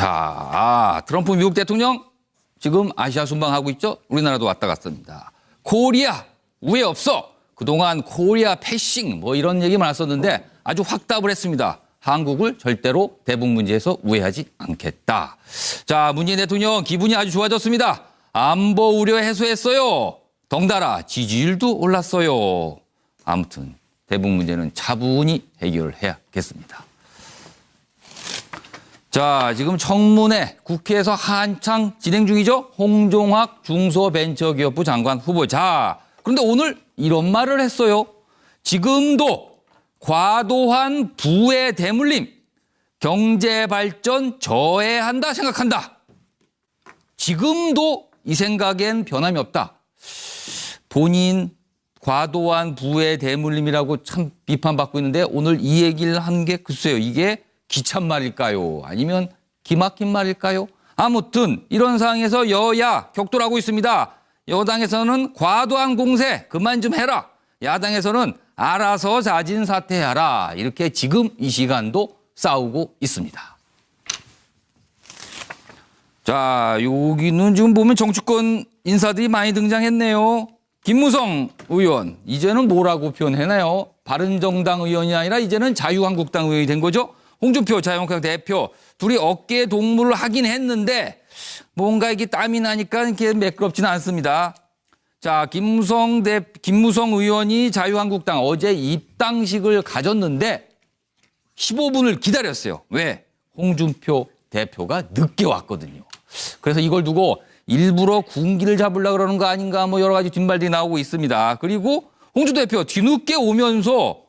자, 트럼프 미국 대통령 지금 아시아 순방하고 있죠? 우리나라도 왔다 갔습니다. 코리아 우회 없어. 그동안 코리아 패싱 뭐 이런 얘기만 했었는데 아주 확답을 했습니다. 한국을 절대로 대북 문제에서 우회하지 않겠다. 자, 문재인 대통령 기분이 아주 좋아졌습니다. 안보 우려 해소했어요. 덩달아 지지율도 올랐어요. 아무튼 대북 문제는 차분히 해결해야겠습니다. 자, 지금 청문회 국회에서 한창 진행 중이죠. 홍종학 중소벤처기업부 장관 후보. 자, 그런데 오늘 이런 말을 했어요. 지금도 과도한 부의 대물림, 경제 발전 저해한다 생각한다. 지금도 이 생각엔 변함이 없다. 본인 과도한 부의 대물림이라고 참 비판받고 있는데 오늘 이 얘기를 한 게 글쎄요. 이게 기찬 말일까요? 아니면 기막힌 말일까요? 아무튼 이런 상황에서 여야 격돌하고 있습니다. 여당에서는 과도한 공세 그만 좀 해라. 야당에서는 알아서 자진 사퇴하라. 이렇게 지금 이 시간도 싸우고 있습니다. 자, 여기는 지금 보면 정치권 인사들이 많이 등장했네요. 김무성 의원, 이제는 뭐라고 표현해나요? 바른정당 의원이 아니라 이제는 자유한국당 의원이 된 거죠. 홍준표 자유한국당 대표 둘이 어깨 동무를 하긴 했는데 뭔가 이게 땀이 나니까 이렇게 매끄럽지는 않습니다. 자, 김무성 의원이 자유한국당 어제 입당식을 가졌는데 15분을 기다렸어요. 왜? 홍준표 대표가 늦게 왔거든요. 그래서 이걸 두고 일부러 군기를 잡으려고 그러는 거 아닌가 뭐 여러 가지 뒷말들이 나오고 있습니다. 그리고 홍준표 대표 뒤늦게 오면서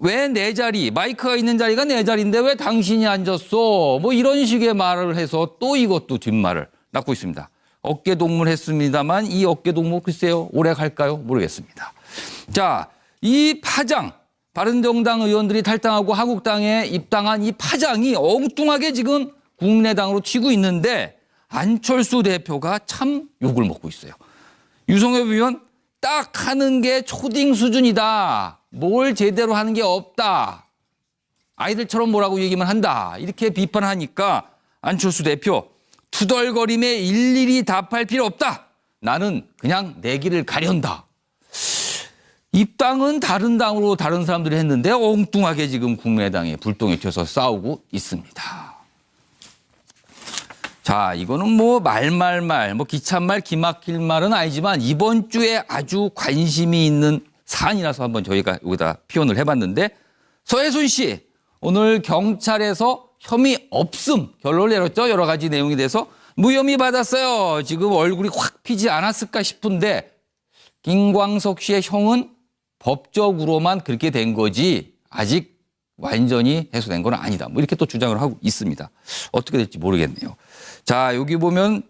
왜 내 자리, 마이크가 있는 자리가 내 자리인데 왜 당신이 앉았어? 뭐 이런 식의 말을 해서 또 이것도 뒷말을 낳고 있습니다. 어깨동무를 했습니다만 이 어깨동무 글쎄요. 오래 갈까요? 모르겠습니다. 자, 이 파장, 바른정당 의원들이 탈당하고 한국당에 입당한 이 파장이 엉뚱하게 지금 국민의당으로 튀고 있는데 안철수 대표가 참 욕을 먹고 있어요. 유성엽 의원 딱 하는 게 초딩 수준이다. 뭘 제대로 하는 게 없다. 아이들처럼 뭐라고 얘기만 한다. 이렇게 비판하니까 안철수 대표 투덜거림에 일일이 답할 필요 없다. 나는 그냥 내 길을 가련다. 입당은 다른 당으로 다른 사람들이 했는데 엉뚱하게 지금 국민의당에 불똥이 튀어서 싸우고 있습니다. 자, 이거는 뭐 뭐 기찬말, 기막힐 말은 아니지만 이번 주에 아주 관심이 있는 사안이라서 한번 저희가 여기다 표현을 해봤는데 서해순 씨 오늘 경찰에서 혐의 없음 결론을 내렸죠. 여러 가지 내용에 대해서 무혐의 받았어요. 지금 얼굴이 확 피지 않았을까 싶은데 김광석 씨의 형은 법적으로만 그렇게 된 거지 아직 완전히 해소된 건 아니다. 뭐 이렇게 또 주장을 하고 있습니다. 어떻게 될지 모르겠네요. 자, 여기 보면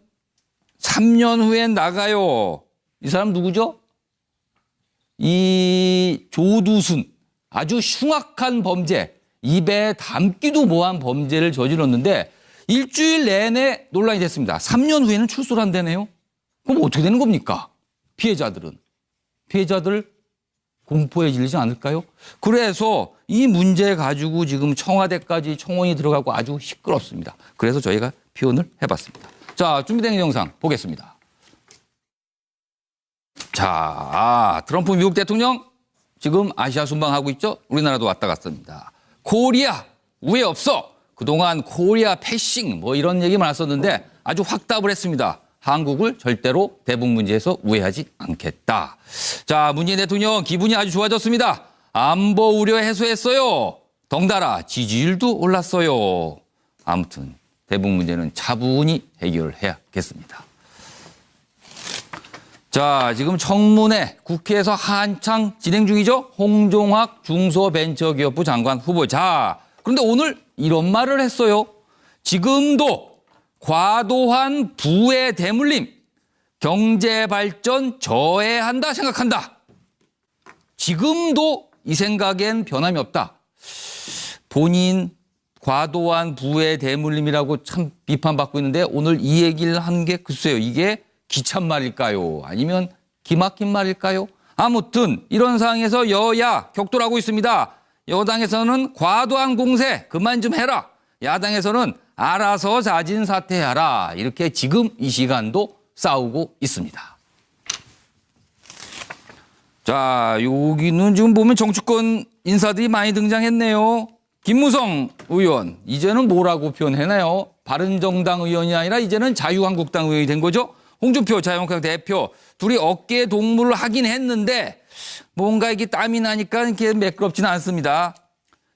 3년 후엔 나가요. 이 사람 누구죠? 이 조두순 아주 흉악한 범죄, 입에 담기도 뭐한 범죄를 저질렀는데 일주일 내내 논란이 됐습니다. 3년 후에는 출소를 한다네요. 그럼 어떻게 되는 겁니까? 피해자들 공포에 질리지 않을까요? 그래서 이 문제 가지고 지금 청와대까지 청원이 들어가고 아주 시끄럽습니다. 그래서 저희가 표현을 해봤습니다. 자, 준비된 영상 보겠습니다. 자, 트럼프 미국 대통령 지금 아시아 순방하고 있죠? 우리나라도 왔다 갔습니다. 코리아 우회 없어. 그동안 코리아 패싱 뭐 이런 얘기만 했었는데 아주 확답을 했습니다. 한국을 절대로 대북 문제에서 우회하지 않겠다. 자, 문재인 대통령 기분이 아주 좋아졌습니다. 안보 우려 해소했어요. 덩달아 지지율도 올랐어요. 아무튼 대북 문제는 차분히 해결해야겠습니다. 자, 지금 청문회 국회에서 한창 진행 중이죠. 홍종학 중소벤처기업부 장관 후보. 자, 그런데 오늘 이런 말을 했어요. 지금도 과도한 부의 대물림, 경제 발전 저해한다 생각한다. 지금도 이 생각엔 변함이 없다. 본인 과도한 부의 대물림이라고 참 비판받고 있는데 오늘 이 얘기를 한 게 글쎄요. 이게 기찬 말일까요? 아니면 기막힌 말일까요? 아무튼 이런 상황에서 여야 격돌하고 있습니다. 여당에서는 과도한 공세 그만 좀 해라. 야당에서는 알아서 자진 사퇴하라. 이렇게 지금 이 시간도 싸우고 있습니다. 자, 여기는 지금 보면 정치권 인사들이 많이 등장했네요. 김무성 의원, 이제는 뭐라고 표현했나요? 바른정당 의원이 아니라 이제는 자유한국당 의원이 된 거죠. 홍준표 자유한국당 대표, 둘이 어깨 동무를 하긴 했는데 뭔가 이게 땀이 나니까 이렇게 매끄럽지는 않습니다.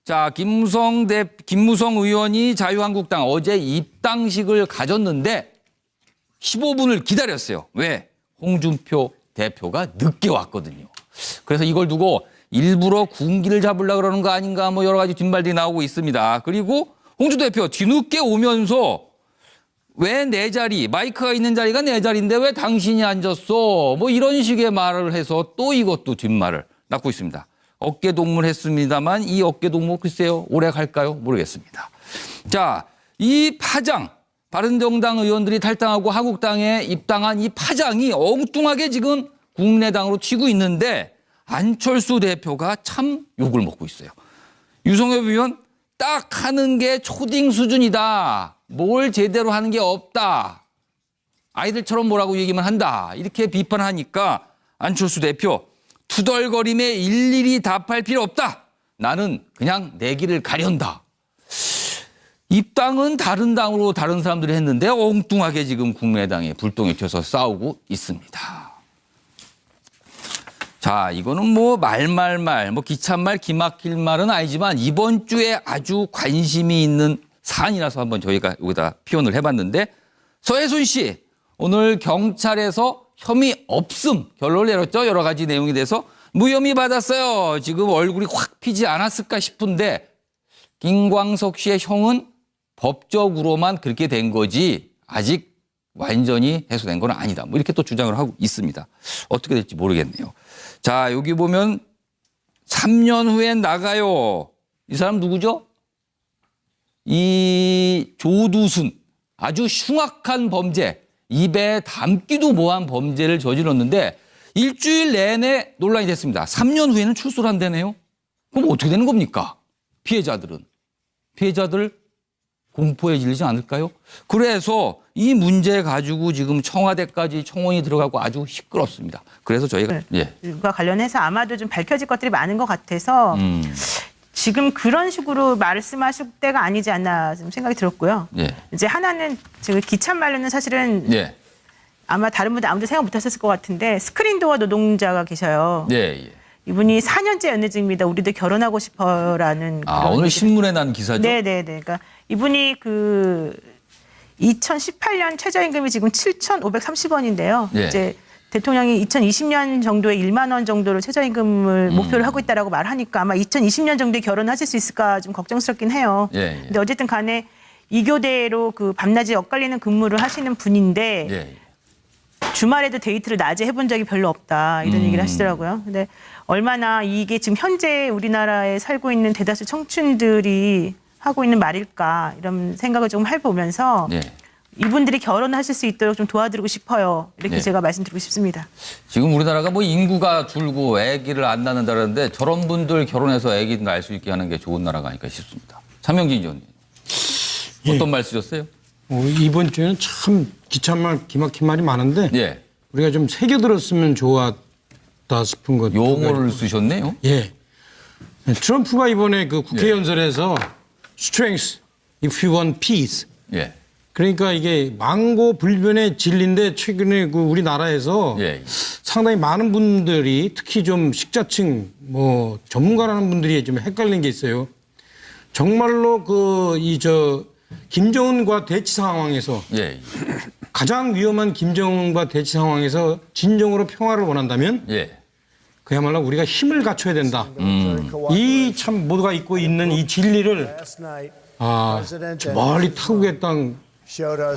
자, 김무성 의원이 자유한국당 어제 입당식을 가졌는데 15분을 기다렸어요. 왜? 홍준표 대표가 늦게 왔거든요. 그래서 이걸 두고 일부러 군기를 잡으려고 그러는 거 아닌가 뭐 여러 가지 뒷말들이 나오고 있습니다. 그리고 홍준표 대표 뒤늦게 오면서 왜 내 자리, 마이크가 있는 자리가 내 자리인데 왜 당신이 앉았어? 뭐 이런 식의 말을 해서 또 이것도 뒷말을 낳고 있습니다. 어깨동무를 했습니다만 이 어깨동무 글쎄요 오래 갈까요? 모르겠습니다. 자, 이 파장, 바른정당 의원들이 탈당하고 한국당에 입당한 이 파장이 엉뚱하게 지금 국내당으로 튀고 있는데 안철수 대표가 참 욕을 먹고 있어요. 유성엽 의원 딱 하는 게 초딩 수준이다. 뭘 제대로 하는 게 없다. 아이들처럼 뭐라고 얘기만 한다. 이렇게 비판하니까 안철수 대표 투덜거림에 일일이 답할 필요 없다. 나는 그냥 내 길을 가련다. 입당은 다른 당으로 다른 사람들이 했는데 엉뚱하게 지금 국민의당에 불똥이 튀어서 싸우고 있습니다. 자, 이거는 뭐 뭐 기찻말, 기막힐 말은 아니지만 이번 주에 아주 관심이 있는 사안이라서 한번 저희가 여기다 표현을 해봤는데 서해순 씨 오늘 경찰에서 혐의 없음 결론을 내렸죠. 여러 가지 내용이 돼서 무혐의 받았어요. 지금 얼굴이 확 피지 않았을까 싶은데 김광석 씨의 형은 법적으로만 그렇게 된 거지 아직 완전히 해소된 건 아니다. 뭐 이렇게 또 주장을 하고 있습니다. 어떻게 될지 모르겠네요. 자, 여기 보면 3년 후엔 나가요. 이 사람 누구죠? 이 조두순 아주 흉악한 범죄, 입에 담기도 뭐한 범죄를 저질렀는데 일주일 내내 논란이 됐습니다. 3년 후에는 출소를 한다네요. 그럼 어떻게 되는 겁니까? 피해자들 공포에 질리지 않을까요? 그래서 이 문제 가지고 지금 청와대까지 청원이 들어가고 아주 시끄럽습니다. 그래서 저희가 과 관련해서 아마도 좀 밝혀질 것들이 많은 것 같아서 지금 그런 식으로 말씀하실 때가 아니지 않나 좀 생각이 들었고요. 이제 하나는 지금 기찻말로는 사실은 아마 다른 분들 아무도 생각 못하셨을 것 같은데 스크린도어 노동자가 계셔요. 이분이 4년째 연애 중입니다. 우리도 결혼하고 싶어라는. 오늘 신문에 난 기사죠? 네네네. 그러니까 이분이 그 2018년 최저임금이 지금 7,530원인데요. 이제 대통령이 2020년 정도에 1만 원 정도로 최저임금을 목표를 하고 있다라고 말하니까 아마 2020년 정도에 결혼하실 수 있을까 좀 걱정스럽긴 해요. 근데 어쨌든 간에 2교대로 그 밤낮이 엇갈리는 근무를 하시는 분인데 주말에도 데이트를 낮에 해본 적이 별로 없다 이런 얘기를 하시더라고요. 근데 얼마나 이게 지금 현재 우리나라에 살고 있는 대다수 청춘들이 하고 있는 말일까 이런 생각을 좀 해보면서 이분들이 결혼하실 수 있도록 좀 도와드리고 싶어요. 이렇게 제가 말씀드리고 싶습니다. 지금 우리나라가 뭐 인구가 줄고 아기를 안 낳는다는데 저런 분들 결혼해서 아기 낳을 수 있게 하는 게 좋은 나라가 아닐까 싶습니다. 차명진 의원님 어떤 말 쓰셨어요? 이번 주에는 참 기찻말 기막힌 말이 많은데 우리가 좀 새겨들었으면 좋았다 싶은 것. 용어를 쓰셨네요. 트럼프가 이번에 그 국회 연설에서 strength if you want peace. 그러니까 이게 망고불변의 진리인데 최근에 그 우리나라에서 상당히 많은 분들이 특히 좀 식자층 뭐 전문가라는 분들이 좀 헷갈린 게 있어요. 정말로 김정은과 대치 상황에서 가장 위험한 김정은과 대치 상황에서 진정으로 평화를 원한다면 그야말로 우리가 힘을 갖춰야 된다. 이 참 모두가 잊고 있는 이 진리를 저 멀리 타국의 땅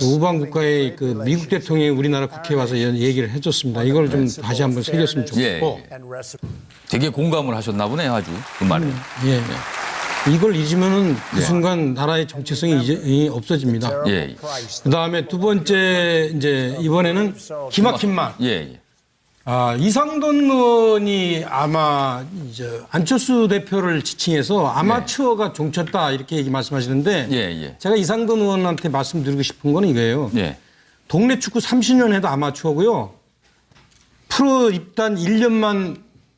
우방 국가의 그 미국 대통령이 우리나라 국회에 와서 얘기를 해줬습니다. 이걸 좀 다시 한번 새겼으면 좋겠고. 되게 공감을 하셨나 보네요, 아주 그 말에. 이걸 잊으면은 그 순간 나라의 정체성이 이제 없어집니다. 그다음에 두 번째 이제 이번에는 기막힌 말. 이상돈 의원이 아마 이제 안철수 대표를 지칭해서 아마추어가 종쳤다 이렇게 얘기 말씀하시는데 예, 예. 제가 이상돈 의원한테 말씀드리고 싶은 건 이거예요. 예. 동네 축구 30년 해도 아마추어고요. 프로 입단 1년만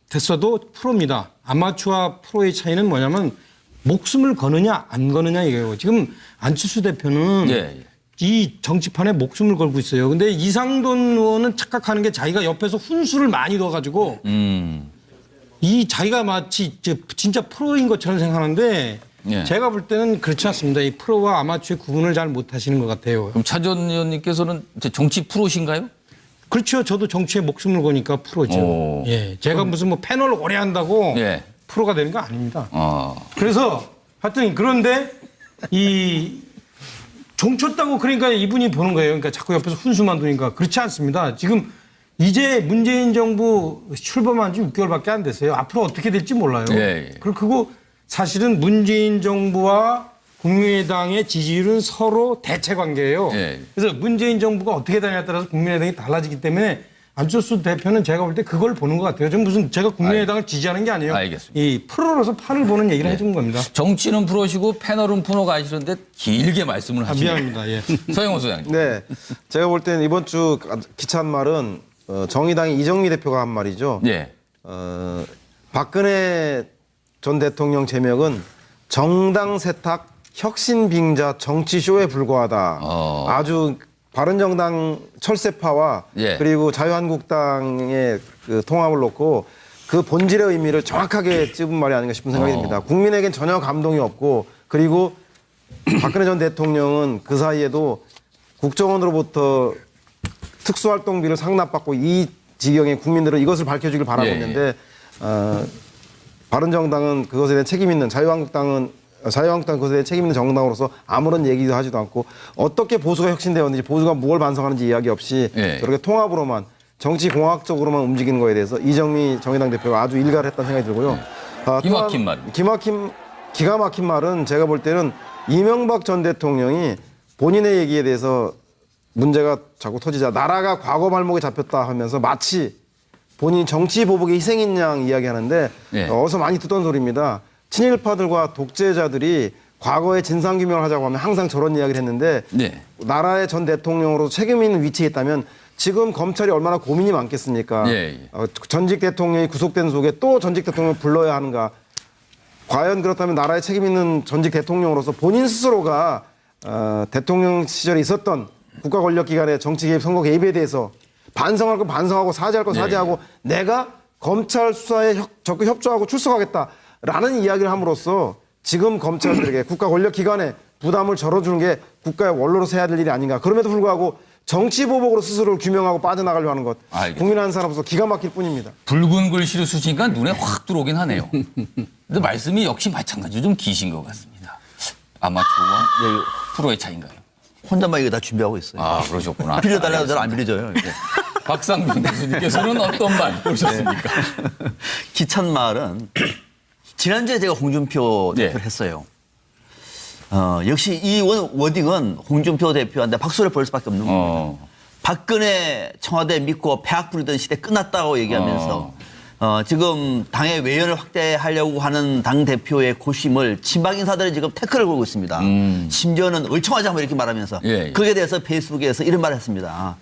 됐어도 프로입니다. 아마추어와 프로의 차이는 뭐냐면 목숨을 거느냐 안 거느냐 이거예요. 지금 안철수 대표는 예. 이 정치판에 목숨을 걸고 있어요. 근데 이상돈 의원은 착각하는 게 자기가 옆에서 훈수를 많이 넣어가지고 이 자기가 마치 진짜 프로인 것처럼 생각하는데 예. 제가 볼 때는 그렇지 않습니다. 이 프로와 아마추어의 구분을 잘 못하시는 것 같아요. 그럼 차 전 의원님께서는 이제 정치 프로신가요? 그렇죠. 저도 정치에 목숨을 거니까 프로죠. 오. 예, 제가 무슨 뭐 패널 오래 한다고 예. 프로가 되는 거 아닙니다. 아. 그래서 하여튼 그런데 이 종쳤다고 그러니까 이분이 보는 거예요. 그러니까 자꾸 옆에서 훈수만 두니까 그렇지 않습니다. 지금 이제 문재인 정부 출범한 지 6개월밖에 안 됐어요. 앞으로 어떻게 될지 몰라요. 예. 그리고 사실은 문재인 정부와 국민의당의 지지율은 서로 대체 관계예요. 예. 그래서 문재인 정부가 어떻게 되냐에 따라서 국민의당이 달라지기 때문에 안철수 대표는 제가 볼 때 그걸 보는 것 같아요. 좀 무슨 제가 국민의당을 지지하는 게 아니에요. 알겠습니다. 이 프로로서 판을 보는 얘기를 예. 해주는 겁니다. 정치는 프로시고 패널은 프로가 아시는데 길게 말씀을 하시네요. 미안합니다. 예. 서영호 소장님. 네, 제가 볼 때는 이번 주 기차한 말은 정의당의 이정미 대표가 한 말이죠. 예. 박근혜 전 대통령 제명은 정당 세탁 혁신빙자 정치쇼에 불과하다. 아주 바른정당 철새파와 예. 그리고 자유한국당의 그 통합을 놓고 그 본질의 의미를 정확하게 찝은 말이 아닌가 싶은 생각이 듭니다. 국민에겐 전혀 감동이 없고 그리고 박근혜 전 대통령은 그 사이에도 국정원으로부터 특수활동비를 상납받고 이 지경에 국민들은 이것을 밝혀주길 바라고 예, 있는데 바른정당은 그것에 대한 책임 있는 자유한국당 그것에 대한 책임 있는 정당으로서 아무런 얘기도 하지도 않고 어떻게 보수가 혁신되었는지 보수가 무엇을 반성하는지 이야기 없이 예. 그렇게 통합으로만 정치공학적으로만 움직이는 거에 대해서 이정미 정의당 대표가 아주 일갈했다는 생각이 들고요. 기막힌 말입니다. 기가 막힌 말은 제가 볼 때는 이명박 전 대통령이 본인의 얘기에 대해서 문제가 자꾸 터지자 나라가 과거 발목에 잡혔다 하면서 마치 본인이 정치 보복의 희생인 양 이야기하는데 예. 어디서 많이 듣던 소리입니다. 친일파들과 독재자들이 과거의 진상규명을 하자고 하면 항상 저런 이야기를 했는데 네. 나라의 전 대통령으로 책임 있는 위치에 있다면 지금 검찰이 얼마나 고민이 많겠습니까? 예. 전직 대통령이 구속된 속에 또 전직 대통령을 불러야 하는가? 과연 그렇다면 나라의 책임 있는 전직 대통령으로서 본인 스스로가 대통령 시절에 있었던 국가 권력 기관의 정치 개입, 선거 개입에 대해서 반성할 건 반성하고 사죄할 건 사죄하고 내가 검찰 수사에 적극 협조하고 출석하겠다라는 이야기를 함으로써 지금 검찰들에게 국가 권력 기관에 부담을 절어주는 게 국가의 원로로서 해야 될 일이 아닌가. 그럼에도 불구하고 정치 보복으로 스스로를 규명하고 빠져나가려고 하는 것. 알겠습니다. 국민 한 사람으로서 기가 막힐 뿐입니다. 붉은 글씨를 쓰시니까 눈에 확 들어오긴 하네요. 근데 말씀이 역시 마찬가지로 좀 기신 것 같습니다. 아마추어와 프로의 차이인가요? 혼자만 이거 다 준비하고 있어요. 아, 그러셨구나. 빌려달라고 잘 안 빌려줘요. 박상민 교수님께서는 어떤 말 보셨습니까? 기찬 말은 지난주에 제가 홍준표 네. 대표를 했어요. 역시 이 워딩은 홍준표 대표한테 박수를 보낼 수밖에 없는 겁니다. 박근혜 청와대 믿고 폐악 부리던 시대 끝났다고 얘기하면서 지금 당의 외연을 확대하려고 하는 당대표의 고심을 친박 인사들이 지금 태클을 걸고 있습니다. 심지어는 얼청하자 뭐 이렇게 말하면서 예. 거기에 대해서 페이스북에서 이런 말을 했습니다.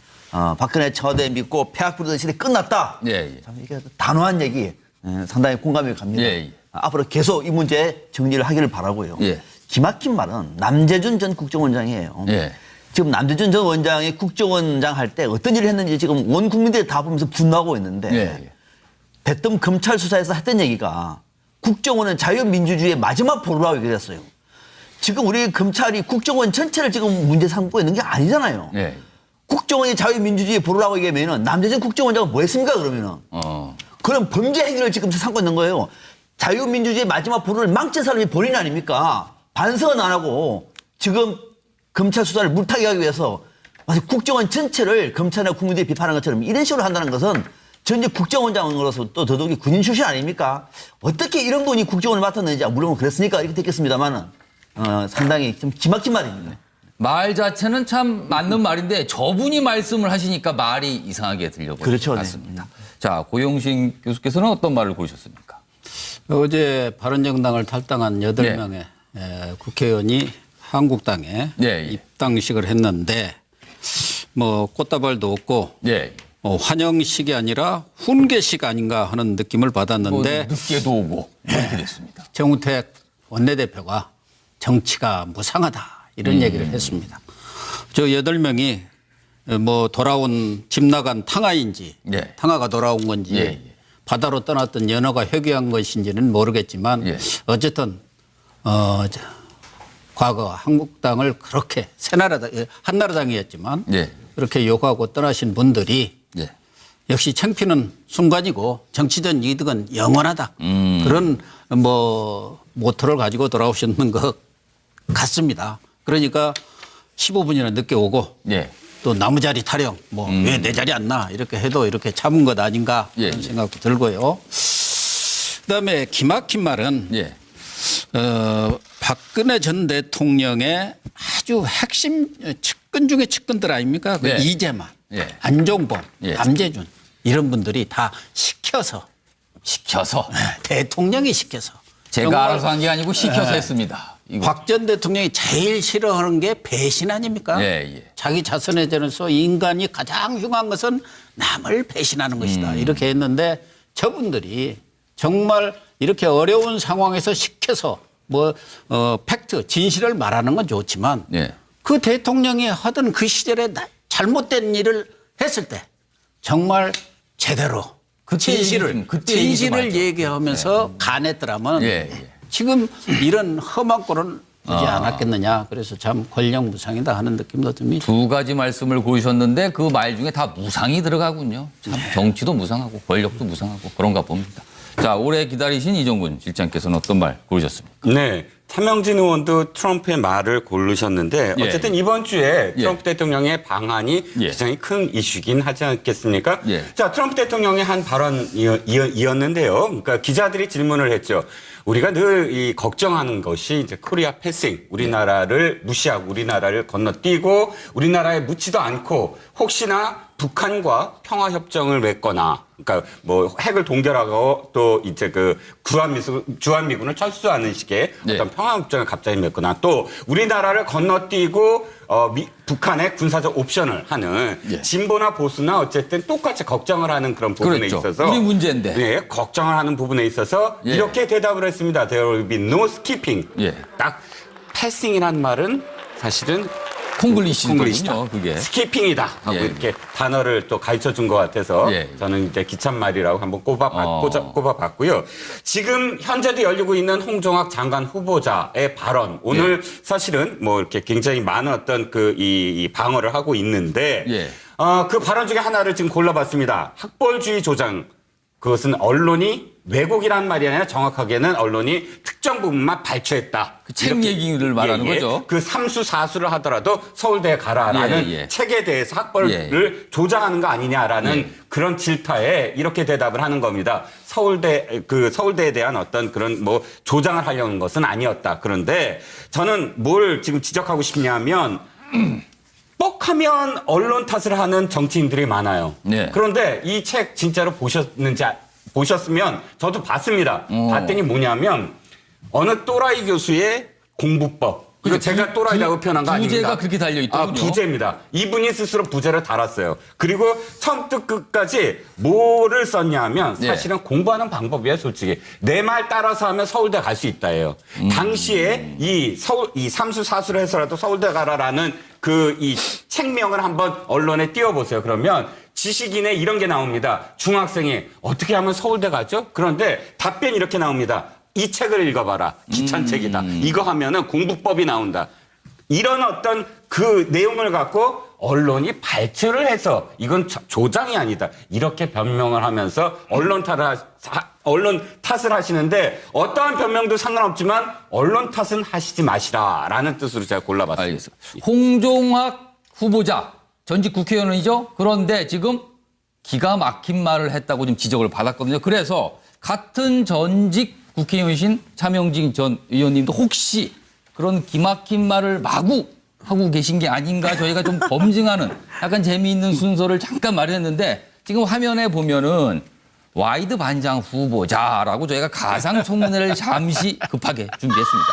박근혜 청와대 믿고 폐악 부리던 시대 끝났다. 예. 참 이게 단호한 얘기 상당히 공감이 갑니다. 예. 앞으로 계속 이 문제 정리를 하기를 바라고요. 예. 기막힌 말은 남재준 전 국정원장이에요. 예. 지금 남재준 전 원장이 국정원장 할 때 어떤 일을 했는지 지금 온 국민들이 다 보면서 분노하고 있는데 예. 대뜸 검찰 수사에서 했던 얘기가 국정원은 자유민주주의의 마지막 보루라고 얘기했어요. 지금 우리 검찰이 국정원 전체를 지금 문제 삼고 있는 게 아니잖아요. 예. 국정원이 자유민주주의의 보루라고 얘기하면 남재준 국정원장은 뭐 했습니까 그러면은. 그런 범죄 행위를 지금 삼고 있는 거예요. 자유민주주의의 마지막 보루를 망친 사람이 본인 아닙니까? 반성은 안 하고 지금 검찰 수사를 물타기 하기 위해서 마치 국정원 전체를 검찰이나 국민들이 비판하는 것처럼 이런 식으로 한다는 것은 전직 국정원장으로서 또 더더욱이 군인 출신 아닙니까? 어떻게 이런 분이 국정원을 맡았는지 물론 그랬으니까 이렇게 됐겠습니다만은 상당히 좀 기막힌 말입니다. 말 자체는 참 맞는 말인데 저분이 말씀을 하시니까 말이 이상하게 들려버린 그렇죠, 것 네. 같습니다. 자, 고영신 교수께서는 어떤 말을 고르셨습니까? 어제 바른정당을 탈당한 8명의 국회의원이 한국당에 입당식을 했는데 뭐 꽃다발도 없고 환영식이 아니라 훈계식 아닌가 하는 느낌을 받았는데 늦게도 오고 이렇게 됐습니다. 정우택 원내대표가 정치가 무상하다 이런 얘기를 했습니다. 저 8명이 뭐 돌아온 집 나간 탕아인지 탕아가 돌아온 건지 바다로 떠났던 연어가 회귀한 것인지는 모르겠지만 어쨌든 과거 한국당을 그렇게 한나라당이었지만 그렇게 욕하고 떠나신 분들이 역시 창피는 순간이고 정치적 이득은 영원하다. 그런 뭐 모토를 가지고 돌아오셨는 것 같습니다. 그러니까 15분이나 늦게 오고 또 나무자리 타령 뭐 왜 내 자리 안 나 이렇게 해도 이렇게 참은 것 아닌가 그런 생각도 들고요. 그다음에 기막힌 말은 박근혜 전 대통령의 아주 핵심 측근 중에 측근들 아닙니까? 그 이재만, 안종범, 남재준 이런 분들이 다 시켜서 대통령이 시켜서 제가 알아서 한 게 아니고 시켜서 했습니다. 박 전 대통령이 제일 싫어하는 게 배신 아닙니까? 자기 자선에 대해서 인간이 가장 흉한 것은 남을 배신하는 것이다. 이렇게 했는데 저분들이 정말 이렇게 어려운 상황에서 시켜서 뭐 팩트, 진실을 말하는 건 좋지만 그 대통령이 하던 그 시절에 잘못된 일을 했을 때 정말 제대로 진실을 얘기하면서 간했더라면 지금 이런 험한 꼴은 하지 않았겠느냐. 그래서 참 권력무상이다 하는 느낌도 듭니다. 두 가지 말씀을 고르셨는데 그 말 중에 다 무상이 들어가군요. 참 정치도 무상하고 권력도 무상하고 그런가 봅니다. 자, 오래 기다리신 이종근 실장께서는 어떤 말 고르셨습니까? 네. 차명진 의원도 트럼프의 말을 고르셨는데 어쨌든 이번 주에 트럼프 대통령의 방한이 굉장히 큰 이슈긴 하지 않겠습니까? 자, 트럼프 대통령의 한 발언이었는데요. 그러니까 기자들이 질문을 했죠. 우리가 늘 이 걱정하는 것이 이제 코리아 패싱, 우리나라를 무시하고 우리나라를 건너뛰고 우리나라에 묻지도 않고 혹시나 북한과 평화협정을 맺거나, 그러니까 뭐 핵을 동결하고 또 이제 그 주한미군을 철수하는 식의 어떤 평화협정을 갑자기 맺거나 또 우리나라를 건너뛰고 북한의 군사적 옵션을 하는 진보나 보수나 어쨌든 똑같이 걱정을 하는 그런 부분에 있어서 우리 문제인데 걱정을 하는 부분에 있어서 이렇게 대답을 했습니다. There will be no skipping. 딱 패싱이라는 말은 사실은 콩글리시거든요, 그게. 스키핑이다 하고 이렇게 단어를 또 가르쳐 준 것 같아서 저는 이제 기참말이라고 한번 꼽아봤고요. 지금 현재도 열리고 있는 홍종학 장관 후보자의 발언 오늘 사실은 뭐 이렇게 굉장히 많은 어떤 이 방어를 하고 있는데 그 발언 중에 하나를 지금 골라봤습니다. 학벌주의 조장. 그것은 언론이 왜곡이라는 말이 아니라 정확하게는 언론이 특정 부분만 발췌했다. 그 책 얘기를 말하는 거죠. 그 삼수 사수를 하더라도 서울대에 가라라는 책에 대해서 학벌을 조장하는 거 아니냐라는 그런 질타에 이렇게 대답을 하는 겁니다. 서울대에 대한 어떤 그런 뭐 조장을 하려는 것은 아니었다. 그런데 저는 뭘 지금 지적하고 싶냐면 뻑하면 언론 탓을 하는 정치인들이 많아요. 그런데 이 책 진짜로 보셨으면 저도 봤습니다. 봤더니 뭐냐면 어느 또라이 교수의 공부법. 이거 제가 또라이라고 표현한 거 아닙니다. 부제가 그렇게 달려있더군요. 부제입니다. 이분이 스스로 부제를 달았어요. 그리고 처음부터 끝까지 뭐를 썼냐 하면 사실은 공부하는 방법이에요, 솔직히. 내 말 따라서 하면 서울대 갈 수 있다예요. 당시에 이 삼수 사수를 해서라도 서울대 가라라는 이 책명을 한번 언론에 띄워보세요. 그러면 지식인에 이런 게 나옵니다. 중학생이 어떻게 하면 서울대 가죠? 그런데 답변이 이렇게 나옵니다. 이 책을 읽어봐라. 귀찮은 책이다. 이거 하면은 공부법이 나온다. 이런 어떤 그 내용을 갖고 언론이 발췌를 해서 이건 조장이 아니다. 이렇게 변명을 하면서 언론 탓을 하시는데 어떠한 변명도 상관없지만 언론 탓은 하시지 마시라라는 뜻으로 제가 골라봤습니다. 알겠습니다. 홍종학 후보자 전직 국회의원이죠. 그런데 지금 기가 막힌 말을 했다고 좀 지적을 받았거든요. 그래서 같은 전직 국회의원이신 차명진 전 의원님도 혹시 그런 기막힌 말을 마구 하고 계신 게 아닌가 저희가 좀 검증하는 약간 재미있는 순서를 잠깐 마련했는데 지금 화면에 보면은 와이드 반장 후보자라고 저희가 가상 청문회를 잠시 급하게 준비했습니다.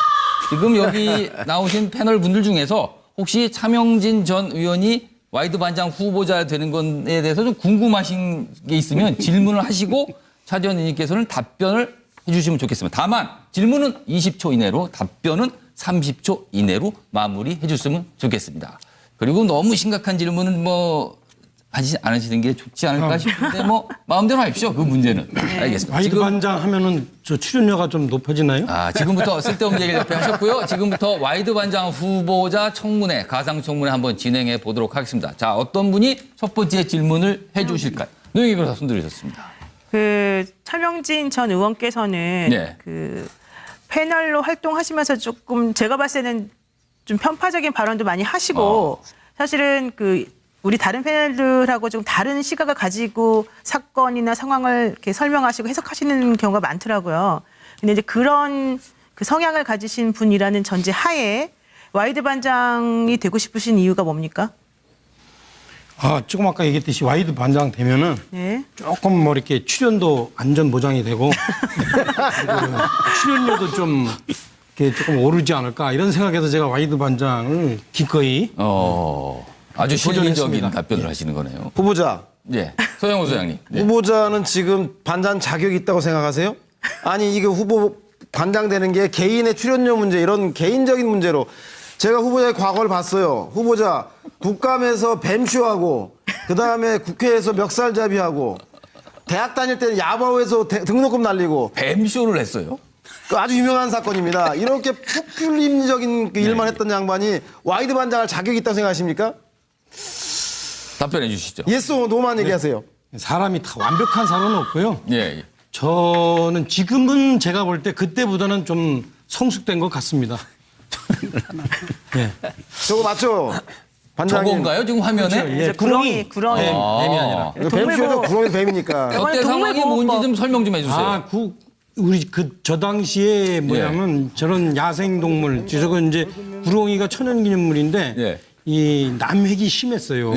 지금 여기 나오신 패널 분들 중에서 혹시 차명진 전 의원이 와이드 반장 후보자 되는 것에 대해서 좀 궁금하신 게 있으면 질문을 하시고 차 전 의원님께서는 답변을 해주시면 좋겠습니다. 다만 질문은 20초 이내로 답변은 30초 이내로 마무리해 줬으면 좋겠습니다. 그리고 너무 심각한 질문은 뭐 하지 않으시는 게 좋지 않을까 싶은데 뭐 마음대로 하십시오. 그 문제는. 알겠습니다. 와이드 반장 하면은 저 출연료가 좀 높아지나요? 지금부터 쓸데없는 얘기를 옆에 하셨고요. 지금부터 와이드 반장 후보자 청문회, 가상 청문회 한번 진행해 보도록 하겠습니다. 자, 어떤 분이 첫 번째 질문을 해 주실까요? 노영희 변호사 손 들으셨습니다. 그 차명진 전 의원께서는 네. 그 패널로 활동하시면서 조금 제가 봤을 때는 좀 편파적인 발언도 많이 하시고 사실은 그 우리 다른 패널들하고 좀 다른 시각을 가지고 사건이나 상황을 이렇게 설명하시고 해석하시는 경우가 많더라고요. 근데 이제 그런 그 성향을 가지신 분이라는 전제 하에 와이드 반장이 되고 싶으신 이유가 뭡니까? 조금 아까 얘기했듯이 와이드 반장 되면은 네. 조금 뭐 이렇게 출연도 안전 보장이 되고 그리고 출연료도 좀 이렇게 조금 오르지 않을까 이런 생각에서 제가 와이드 반장을 기꺼이 아주 도전했습니다. 실리적인 답변을 하시는 거네요. 후보자. 네. 서영호 소장님. 네. 후보자는 지금 반장 자격이 있다고 생각하세요? 아니 이게 후보 반장 되는 게 개인의 출연료 문제 이런 개인적인 문제로 제가 후보자의 과거를 봤어요. 후보자 국감에서 뱀쇼하고 그다음에 국회에서 멱살잡이하고 대학 다닐 때는 야바오에서 등록금 날리고 뱀쇼를 했어요. 그 아주 유명한 사건입니다. 이렇게 포퓰리즘적인 그 일만 했던 양반이 와이드 반장할 자격이 있다고 생각하십니까? 답변해 주시죠. 예스 오 노만 얘기하세요. 사람이 다 완벽한 사람은 없고요. 예. 저는 지금은 제가 볼 때 그때보다는 좀 성숙된 것 같습니다. 네. 저거 맞죠? 반장님. 저건가요? 지금 화면에? 그렇죠. 이제 구렁이. 뱀이 아니라. 뱀쇼도 구렁이 뱀이니까. 그때 상황이 뭔지 좀 설명 좀 해주세요. 우리 저 당시에 뭐냐면 저런 야생 동물, 저거 이제 구렁이가 천연기념물인데 이 남획이 심했어요.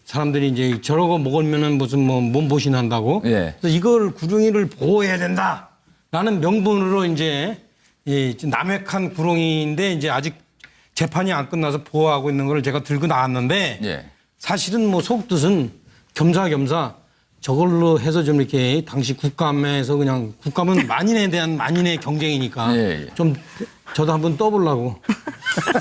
사람들이 이제 저러고 먹으면은 무슨 뭐 몸보신 한다고. 그래서 이걸 구렁이를 보호해야 된다라는 명분으로 이제 이 남획한 구렁이인데 이제 아직 재판이 안 끝나서 보호하고 있는 걸 제가 들고 나왔는데 사실은 뭐 속뜻은 겸사겸사 저걸로 해서 좀 이렇게 당시 국감에서 그냥 국감은 만인에 대한 만인의 경쟁이니까 좀 저도 한번 떠보려고.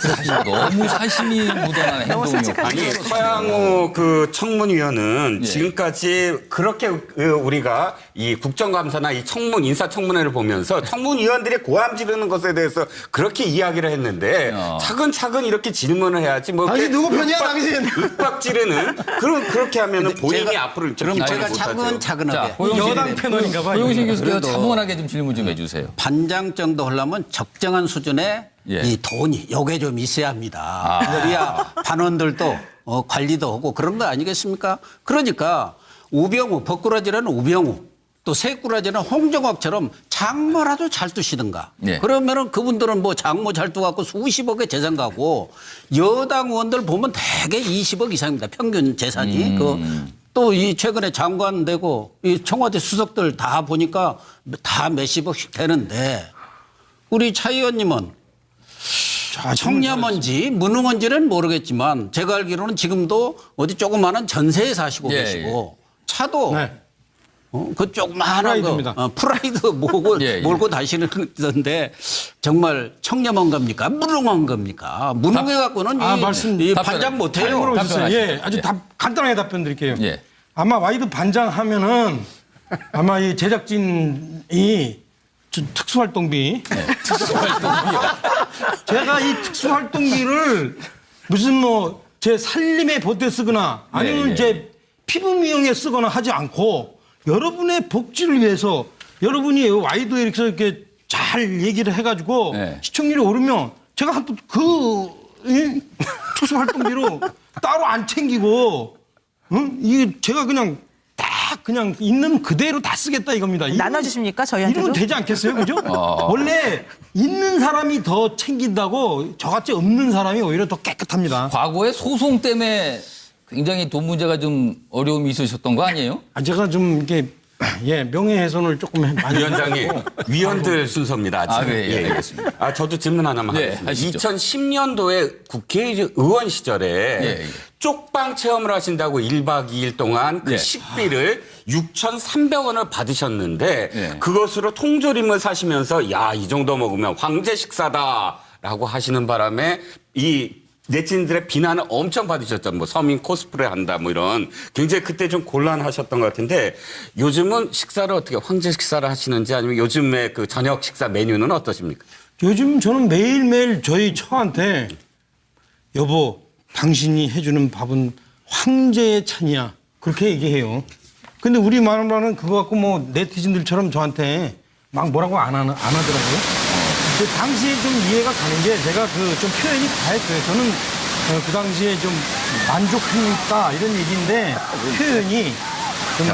사실 너무 사심이 묻어나는 행동이었고. 아니 서양호 그 청문위원은 지금까지 그렇게 우리가 이 국정감사나 이 청문 인사청문회를 보면서 청문위원들이 고함 지르는 것에 대해서 그렇게 이야기를 했는데 차근차근 이렇게 질문을 해야지 뭐 아니 누구 편이야 당신? 윽박 지르는 그렇게 하면은 본인이 앞으로 그럼 제가 차근차근하게 여당 패널인가 봐요. 고용식 교수께서 차분하게 좀 질문 좀 해주세요. 반장 정도 하려면 적정한 수준의 이 돈이 요게 좀 있어야 합니다. 그래야 반원들도 관리도 하고 그런 거 아니겠습니까? 그러니까 우병우, 법꾸라지라는 우병우 또 새꾸라지는 홍정학처럼 장모라도 잘 두시든가. 그러면은 그분들은 뭐 장모 잘 두갖고 수십억의 재산 가고 여당 의원들 보면 대개 20억 이상입니다. 평균 재산이. 또 이 최근에 장관 되고 이 청와대 수석들 다 보니까 다 몇십억씩 되는데 우리 차 의원님은 청렴한지 무능한지는 모르겠지만 제가 알기로는 지금도 어디 조그마한 전세에 사시고 계시고 차도 그 조그마한 거 프라이드 몰고 다니는데 정말 청렴한 겁니까? 무능한 겁니까? 무능해 갖고는 이 반장 못해요. 아주 간단하게 답변 드릴게요. 아마 와이드 반장 하면은 아마 이 제작진이 특수활동비. 특수활동비요. 제가 이 특수활동비를 무슨 뭐 제 살림에 보태 쓰거나 아니면 제 피부 미용에 쓰거나 하지 않고 여러분의 복지를 위해서 여러분이 와이드에 이렇게 잘 얘기를 해가지고 시청률이 오르면 제가 이 특수활동비로 따로 안 챙기고 이게 제가 그냥 그냥 있는 그대로 다 쓰겠다 이겁니다. 나눠주십니까 저희한테도? 이러면 되지 않겠어요, 그죠? 원래 있는 사람이 더 챙긴다고 저같이 없는 사람이 오히려 더 깨끗합니다. 과거에 소송 때문에 굉장히 돈 문제가 좀 어려움이 있으셨던 거 아니에요? 제가 좀 이렇게 명예훼손을 조금 많이 위원장님, 위원들 순서입니다. 아침. 예, 알겠습니다. 저도 질문 하나만 네, 하겠습니다. 하시죠. 2010년도에 국회의원 시절에 예. 쪽방 체험을 하신다고 1박 2일 동안 그 예. 식비를 6,300원을 받으셨는데 예. 그것으로 통조림을 사시면서 야, 이 정도 먹으면 황제 식사다라고 하시는 바람에 이 네티즌들의 비난을 엄청 받으셨죠. 뭐 서민 코스프레 한다 뭐 이런 굉장히 그때 좀 곤란하셨던 것 같은데 요즘은 식사를 어떻게 황제 식사를 하시는지 아니면 요즘에 그 저녁 식사 메뉴는 어떠십니까? 요즘 저는 매일매일 저희 처한테 여보 당신이 해주는 밥은 황제의 찬이야 그렇게 얘기해요. 근데 우리 마누라는 그거 갖고 뭐 네티즌들처럼 저한테 막 뭐라고 안 하더라고요. 근데 당시에 좀 이해가 가는 게 제가 좀 표현이 과했어요. 저는 그 당시에 좀 만족하니까 이런 얘기인데 표현이 좀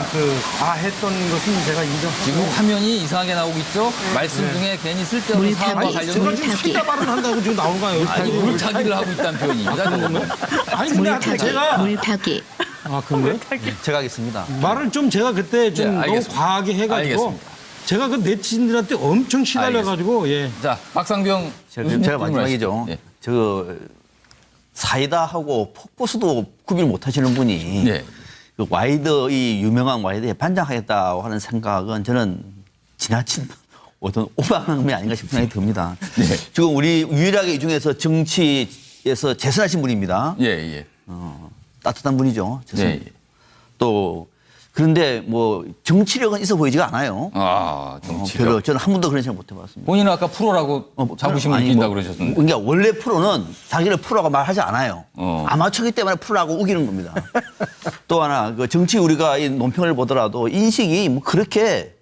했던 것은 제가 인정하고. 지금 화면이 이상하게 나오고 있죠? 말씀 중에 괜히 쓸데없는 사안과 제가 관련된 지금 사이다 발언한다고 지금 나온 거예요. 아니, 물타기를 하고 있다는 표현입니다. 그러면. 아니 근데 하여튼 제가 물타기. 그런가요? 제가 하겠습니다. 말을 좀 제가 그때 좀 너무 알겠습니다. 과하게 해가지고 알겠습니다. 제가 그 네티즌들한테 엄청 시달려가지고 예. 자, 박상병 제가 마지막이죠. 네. 사이다하고 폭포수도 구별 못 하시는 분이 네. 그 와이드 이 유명한 와이드에 반장하겠다고 하는 생각은 저는 지나친 어떤 오만함이 아닌가 싶은 생각이 듭니다. 네. 지금 우리 유일하게 이 중에서 정치에서 재선하신 분입니다. 예. 따뜻한 분이죠. 재선. 네. 또 그런데 뭐 정치력은 있어 보이지가 않아요. 정치력. 별로 저는 한 번도 그런 생각 못 해봤습니다. 본인은 아까 프로라고 자부심을 아니, 느낀다고 그러셨는데. 그러니까 원래 프로는 자기를 프로라고 말하지 않아요. 아마추어기 때문에 프로라고 우기는 겁니다. 또 하나 그 정치 우리가 이 논평을 보더라도 인식이 뭐 그렇게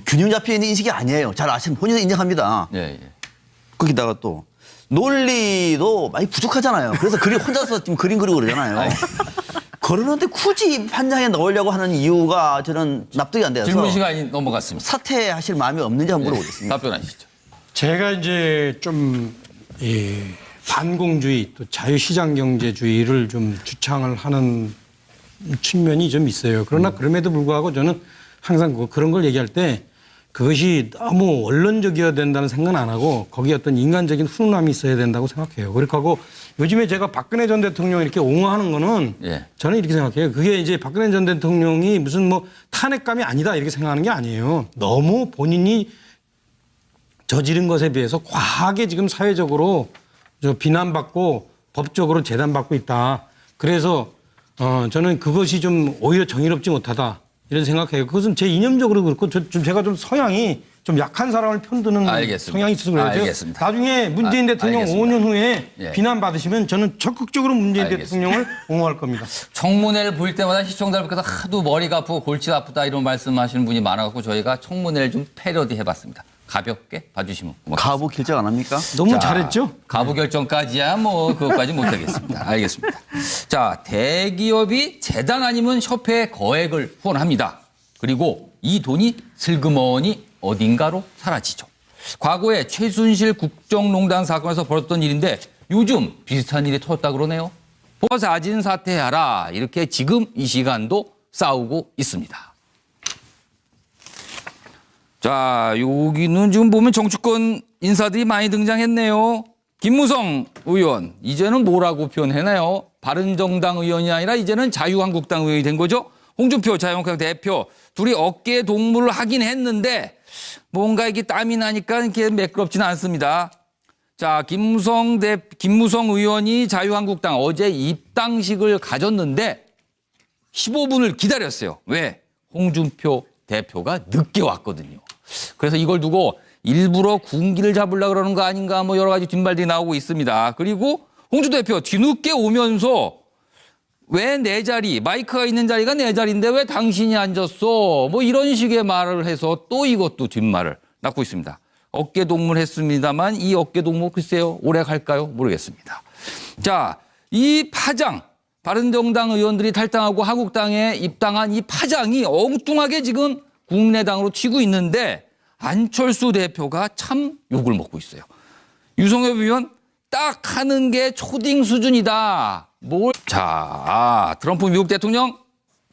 균형 잡혀 있는 인식이 아니에요. 잘 아시는 본인은 인정합니다. 예. 거기다가 또 논리도 많이 부족하잖아요. 그래서 혼자서 지금 그림 그리고 그러잖아요. 그러는데 굳이 판장에 넣으려고 하는 이유가 저는 납득이 안 돼서 질문 시간이 넘어갔습니다. 사퇴하실 마음이 없는지 한번 물어보겠습니다. 답변하시죠. 제가 이제 좀 반공주의 또 자유시장 경제주의를 좀 주창을 하는 측면이 좀 있어요. 그러나 그럼에도 불구하고 저는 항상 그런 걸 얘기할 때 그것이 너무 원론적이어야 된다는 생각은 안 하고 거기에 어떤 인간적인 훈훈함이 있어야 된다고 생각해요. 그렇고 요즘에 제가 박근혜 전 대통령 이렇게 옹호하는 거는 저는 이렇게 생각해요. 그게 이제 박근혜 전 대통령이 무슨 뭐 탄핵감이 아니다 이렇게 생각하는 게 아니에요. 너무 본인이 저지른 것에 비해서 과하게 지금 사회적으로 비난받고 법적으로 재단받고 있다. 그래서 저는 그것이 좀 오히려 정의롭지 못하다. 이런 생각해요. 그것은 제 이념적으로 그렇고 제가 좀 성향이 좀 약한 사람을 편드는 알겠습니다. 성향이 있어서 그래요. 알겠습니다. 나중에 문재인 대통령 알겠습니다. 5년 후에 예. 비난받으시면 저는 적극적으로 문재인 알겠습니다. 대통령을 옹호할 겁니다. 청문회를 볼 때마다 시청자들께서 하도 머리가 아프고 골치가 아프다 이런 말씀하시는 분이 많아갖고 저희가 청문회를 좀 패러디 해봤습니다. 가볍게 봐주시면 고맙습니다. 가부 결정 안 합니까? 너무 잘했죠? 가부 결정까지야 뭐 그것까지 못하겠습니다. 알겠습니다. 자, 대기업이 재단 아니면 협회에 거액을 후원합니다. 그리고 이 돈이 슬그머니 어딘가로 사라지죠. 과거에 최순실 국정농단 사건에서 벌었던 일인데 요즘 비슷한 일이 터졌다 그러네요. 사진 사퇴하라 이렇게 지금 이 시간도 싸우고 있습니다. 자, 여기는 지금 보면 정치권 인사들이 많이 등장했네요. 김무성 의원, 이제는 뭐라고 표현해나요? 바른정당 의원이 아니라 이제는 자유한국당 의원이 된 거죠. 홍준표 자유한국당 대표, 둘이 어깨 동무를 하긴 했는데 뭔가 이게 땀이 나니까 이렇게 매끄럽지는 않습니다. 자, 김무성 의원이 자유한국당 어제 입당식을 가졌는데 15분을 기다렸어요. 왜? 홍준표 대표가 늦게 왔거든요. 그래서 이걸 두고 일부러 군기를 잡으려고 그러는 거 아닌가 뭐 여러 가지 뒷말들이 나오고 있습니다. 그리고 홍준표 대표 뒤늦게 오면서 왜 내 자리, 마이크가 있는 자리가 내 자리인데 왜 당신이 앉았어? 뭐 이런 식의 말을 해서 또 이것도 뒷말을 낳고 있습니다. 어깨동무를 했습니다만 이 어깨동무 글쎄요 오래 갈까요? 모르겠습니다. 자, 이 파장, 바른정당 의원들이 탈당하고 한국당에 입당한 이 파장이 엉뚱하게 지금 국내당으로 튀고 있는데 안철수 대표가 참 욕을 먹고 있어요. 유성엽 의원 딱 하는 게 초딩 수준이다. 트럼프 미국 대통령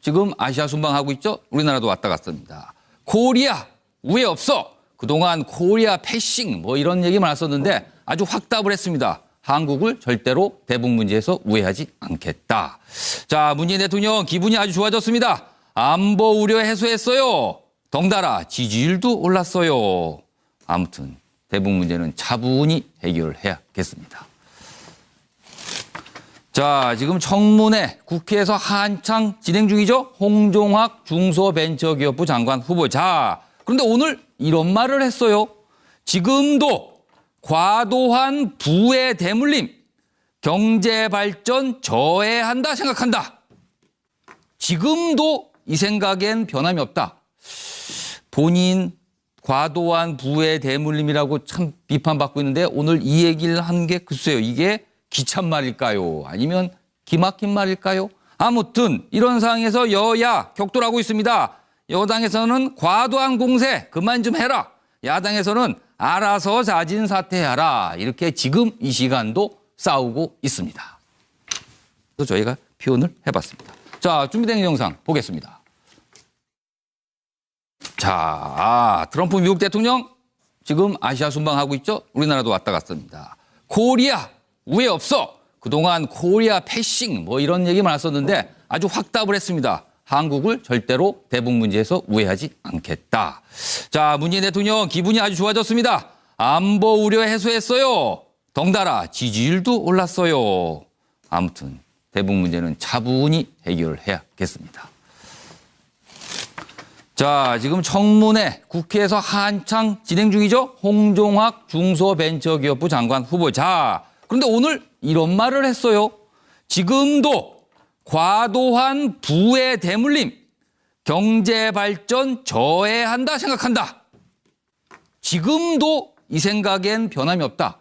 지금 아시아 순방하고 있죠? 우리나라도 왔다 갔습니다. 코리아 우회 없어. 그동안 코리아 패싱 뭐 이런 얘기만 했었는데 아주 확답을 했습니다. 한국을 절대로 대북 문제에서 우회하지 않겠다. 자, 문재인 대통령 기분이 아주 좋아졌습니다. 안보 우려 해소했어요. 덩달아 지지율도 올랐어요. 아무튼 대북 문제는 차분히 해결해야겠습니다. 자, 지금 청문회 국회에서 한창 진행 중이죠. 홍종학 중소벤처기업부 장관 후보. 자, 그런데 오늘 이런 말을 했어요. 지금도 과도한 부의 대물림, 경제 발전 저해한다 생각한다. 지금도 이 생각엔 변함이 없다. 본인 과도한 부의 대물림이라고 참 비판받고 있는데 오늘 이 얘기를 한 게 글쎄요. 이게 기찬 말일까요? 아니면 기막힌 말일까요? 아무튼 이런 상황에서 여야 격돌하고 있습니다. 여당에서는 과도한 공세 그만 좀 해라. 야당에서는 알아서 자진 사퇴하라. 이렇게 지금 이 시간도 싸우고 있습니다. 그래서 저희가 표현을 해봤습니다. 자, 준비된 영상 보겠습니다. 자, 트럼프 미국 대통령 지금 아시아 순방하고 있죠? 우리나라도 왔다 갔습니다. 코리아 우회 없어. 그동안 코리아 패싱 뭐 이런 얘기만 했었는데 아주 확답을 했습니다. 한국을 절대로 대북 문제에서 우회하지 않겠다. 자, 문재인 대통령 기분이 아주 좋아졌습니다. 안보 우려 해소했어요. 덩달아 지지율도 올랐어요. 아무튼 대북 문제는 차분히 해결해야겠습니다. 자, 지금 청문회 국회에서 한창 진행 중이죠. 홍종학 중소벤처기업부 장관 후보. 자, 그런데 오늘 이런 말을 했어요. 지금도 과도한 부의 대물림, 경제 발전 저해한다 생각한다. 지금도 이 생각엔 변함이 없다.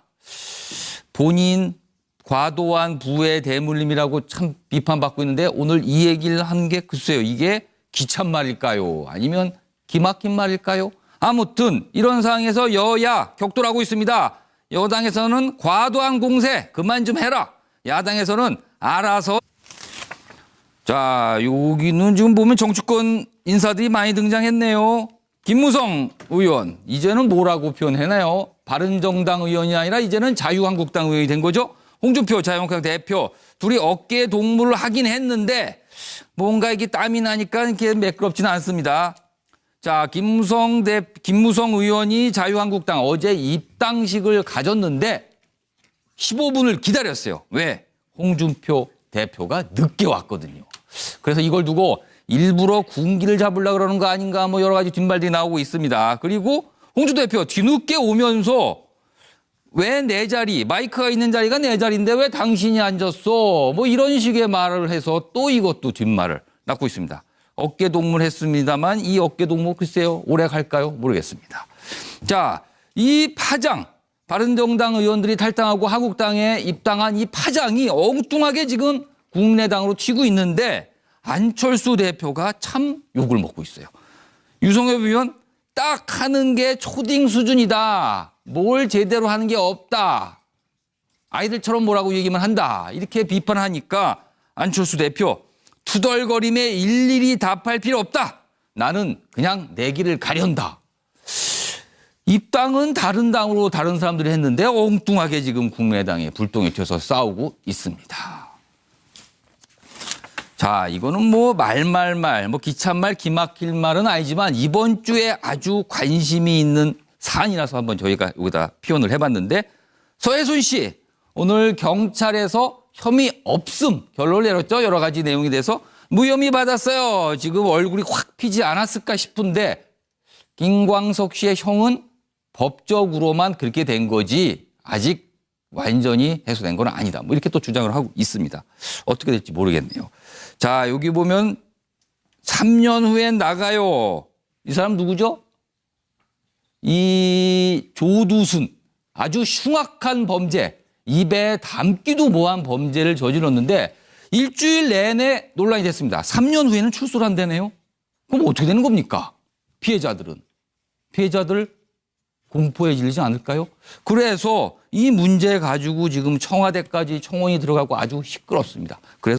본인 과도한 부의 대물림이라고 참 비판받고 있는데 오늘 이 얘기를 한 게 글쎄요. 이게 기찬 말일까요? 아니면 기막힌 말일까요? 아무튼 이런 상황에서 여야 격돌하고 있습니다. 여당에서는 과도한 공세 그만 좀 해라. 야당에서는 알아서. 자, 여기는 지금 보면 정치권 인사들이 많이 등장했네요. 김무성 의원, 이제는 뭐라고 표현해나요? 바른정당 의원이 아니라 이제는 자유한국당 의원이 된 거죠. 홍준표 자유한국당 대표 둘이 어깨 동무를 하긴 했는데 뭔가 이게 땀이 나니까 이렇게 매끄럽지는 않습니다. 자, 김무성 의원이 자유한국당 어제 입당식을 가졌는데 15분을 기다렸어요. 왜? 홍준표 대표가 늦게 왔거든요. 그래서 이걸 두고 일부러 군기를 잡으려고 그러는 거 아닌가 뭐 여러 가지 뒷말들이 나오고 있습니다. 그리고 홍준표 대표 뒤늦게 오면서 왜 내 자리, 마이크가 있는 자리가 내 자리인데 왜 당신이 앉았어? 뭐 이런 식의 말을 해서 또 이것도 뒷말을 낳고 있습니다. 어깨 동무했습니다만 이 어깨 동무 글쎄요. 오래 갈까요? 모르겠습니다. 자, 이 파장, 바른정당 의원들이 탈당하고 한국당에 입당한 이 파장이 엉뚱하게 지금 국내당으로 튀고 있는데 안철수 대표가 참 욕을 먹고 있어요. 유성엽 의원 딱 하는 게 초딩 수준이다. 뭘 제대로 하는 게 없다. 아이들처럼 뭐라고 얘기만 한다. 이렇게 비판하니까 안철수 대표 투덜거림에 일일이 답할 필요 없다. 나는 그냥 내 길을 가련다. 입당은 다른 당으로 다른 사람들이 했는데 엉뚱하게 지금 국민의당에 불똥이 튀어서 싸우고 있습니다. 자, 이거는 뭐 뭐 기찬말, 기막힐 말은 아니지만 이번 주에 아주 관심이 있는 사안이라서 한번 저희가 여기다 표현을 해봤는데 서해순 씨 오늘 경찰에서 혐의 없음 결론을 내렸죠. 여러 가지 내용이 돼서 무혐의 받았어요. 지금 얼굴이 확 피지 않았을까 싶은데 김광석 씨의 형은 법적으로만 그렇게 된 거지 아직 완전히 해소된 건 아니다. 뭐 이렇게 또 주장을 하고 있습니다. 어떻게 될지 모르겠네요. 자, 여기 보면 3년 후엔 나가요. 이 사람 누구죠? 이 조두순 아주 흉악한 범죄, 입에 담기도 뭐한 범죄를 저질렀는데 일주일 내내 논란이 됐습니다. 3년 후에는 출소를 한다네요. 그럼 어떻게 되는 겁니까? 피해자들 공포에 질리지 않을까요? 그래서 이 문제 가지고 지금 청와대까지 청원이 들어가고 아주 시끄럽습니다. 그래서